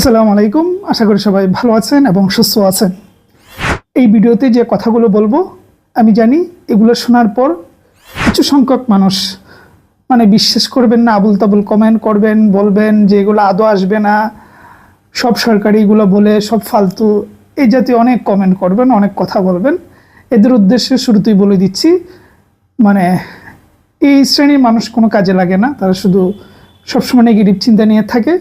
আসসালামু আলাইকুম। আশা করি সবাই ভালো আছেন এবং সুস্থ আছেন। এই ভিডিওতে যে কথাগুলো বলবো আমি জানি এগুলো শোনার পর কিছু সংখ্যক মানুষ বিশ্বাস করবেন না, আবুল তাবুল কমেন্ট করবেন, বলবেন যে এগুলো আদৌ আসবে না, সব সরকারি এগুলো বলে, সব ফালতু, এই জাতীয় অনেক কমেন্ট করবেন, অনেক কথা বলবেন। এদের উদ্দেশ্যে শুরুতেই বলে দিচ্ছি, এই শ্রেণীর মানুষ কোনো কাজে লাগে না, তারা শুধু সবসময় নেগেটিভ চিন্তা নিয়ে থাকে।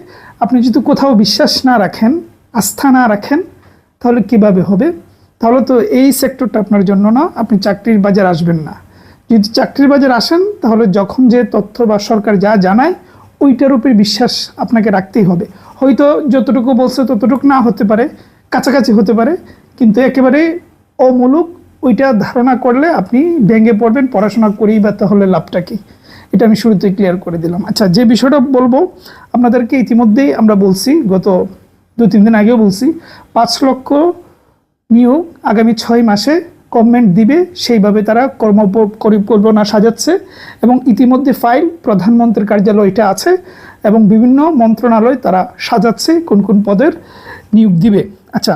আপনি যদি কোথাও বিশ্বাস না রাখেন, আস্থা না রাখেন, তাহলে কিভাবে হবে? তাহলে তো এই সেক্টরটা আপনার জন্য না, আপনি চাকরির বাজার আসবেন না। যদি চাকরির বাজার আসেন তাহলে যখন যে তথ্য বা সরকার যা জানায় ওইটার উপর বিশ্বাস আপনাকে রাখতেই হবে। হয়তো যতটুকু বলছে ততটুকু না হতে পারে, কাছাকাছি হতে পারে, কিন্তু একেবারে অমূলক ওইটা ধারণা করলে আপনি ভেঙে পড়বেন। পড়াশোনা করেই বা তাহলে লাভটা কি? এটা আমি শুরুতেই ক্লিয়ার করে দিলাম। আচ্ছা, যে বিষয়টা বলবো আপনাদেরকে ইতিমধ্যেই আমরা বলছি, গত 2-3 দিন আগেও বলছি, 5 লক্ষ নিয়োগ আগামী 6 মাসে গভর্নমেন্ট দিবে, সেইভাবে তারা পরিকল্পনা সাজাচ্ছে এবং ইতিমধ্যে ফাইল প্রধানমন্ত্রীর কার্যালয় এটা আছে এবং বিভিন্ন মন্ত্রণালয় তারা সাজাচ্ছে কোন কোন পদের নিয়োগ দিবে। আচ্ছা,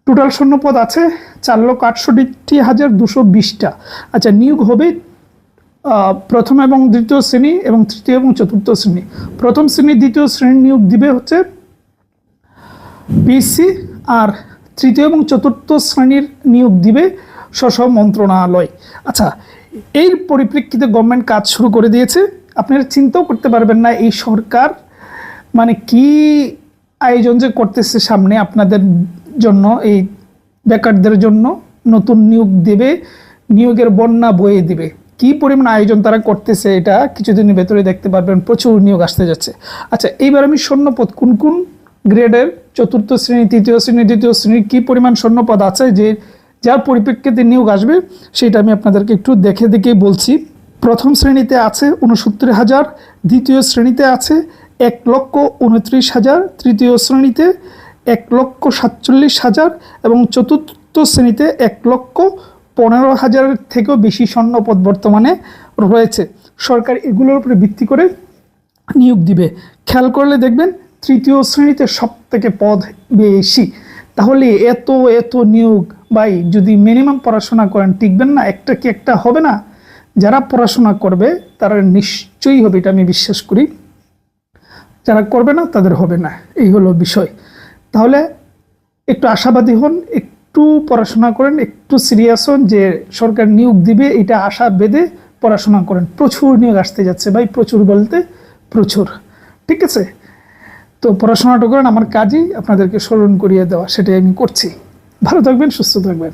টোটাল শূন্য পদ আছে 4,68,220টা। আচ্ছা, নিয়োগ হবে প্রথম এবং দ্বিতীয় শ্রেণী এবং তৃতীয় এবং চতুর্থ শ্রেণী। প্রথম শ্রেণী দ্বিতীয় শ্রেণী নিয়োগ দিবে হচ্ছে পিএসসি, আর তৃতীয় এবং চতুর্থ শ্রেণীর নিয়োগ দিবে স্ব মন্ত্রণালয়। আচ্ছা, এর পরিপ্রেক্ষিতে গভর্নমেন্ট কাজ শুরু করে দিয়েছে। আপনারা চিন্তাও করতে পারবেন না এই সরকার কি আয়োজন যে করতেছে সামনে আপনাদের জন্য, এই বেকারদের জন্য নতুন নিয়োগ দেবে, নিয়োগের বন্যা বয়ে দিবে। কি পরিমাণ আয়োজন তারা করতেছে এটা কিছুদিনের ভেতরে দেখতে পারবেন, প্রচুর নিয়োগ আসতে যাচ্ছে। আচ্ছা, এইবার আমি শূন্যপদ কোন কোন গ্রেডের, চতুর্থ শ্রেণী, তৃতীয় শ্রেণী, দ্বিতীয় শ্রেণীর কী পরিমাণ শূন্যপদ আছে, যে যার পরিপ্রেক্ষিতে নিয়োগ আসবে সেটা আমি আপনাদেরকে একটু দেখে বলছি। প্রথম শ্রেণীতে আছে 69,000, দ্বিতীয় শ্রেণীতে আছে 1,29,000, তৃতীয় শ্রেণীতে 1,47,000 এবং চতুর্থ শ্রেণীতে 1,15,000 থেকেও বেশি শূন্যপদ বর্তমানে রয়েছে। সরকার এগুলোর উপরে ভিত্তি করে নিয়োগ দিবে। খেয়াল করলে দেখবেন তৃতীয় শ্রেণীতে সব থেকে পদ বেশি। তাহলে এত নিয়োগ ভাই, যদি মিনিমাম পড়াশোনা করেন টিকবেন না? একটা কি একটা হবে না? যারা পড়াশোনা করবে তারা নিশ্চয়ই হবে, এটা আমি বিশ্বাস করি। যারা করবে না তাদের হবে না, এই হলো বিষয়। তাহলে একটু আশাবাদী হন, একটু পড়াশোনা করেন, একটু সিরিয়াস হন যে সরকার নিয়োগ দিবে, এটা আশা বেঁধে পড়াশোনা করেন। প্রচুর নিয়োগ আসতে যাচ্ছে ভাই, প্রচুর বলতে প্রচুর। ঠিক আছে, তো পড়াশোনাটা করেন। আমার কাজই আপনাদেরকে স্মরণ করিয়ে দেওয়া, সেটাই আমি করছি। ভালো থাকবেন, সুস্থ থাকবেন।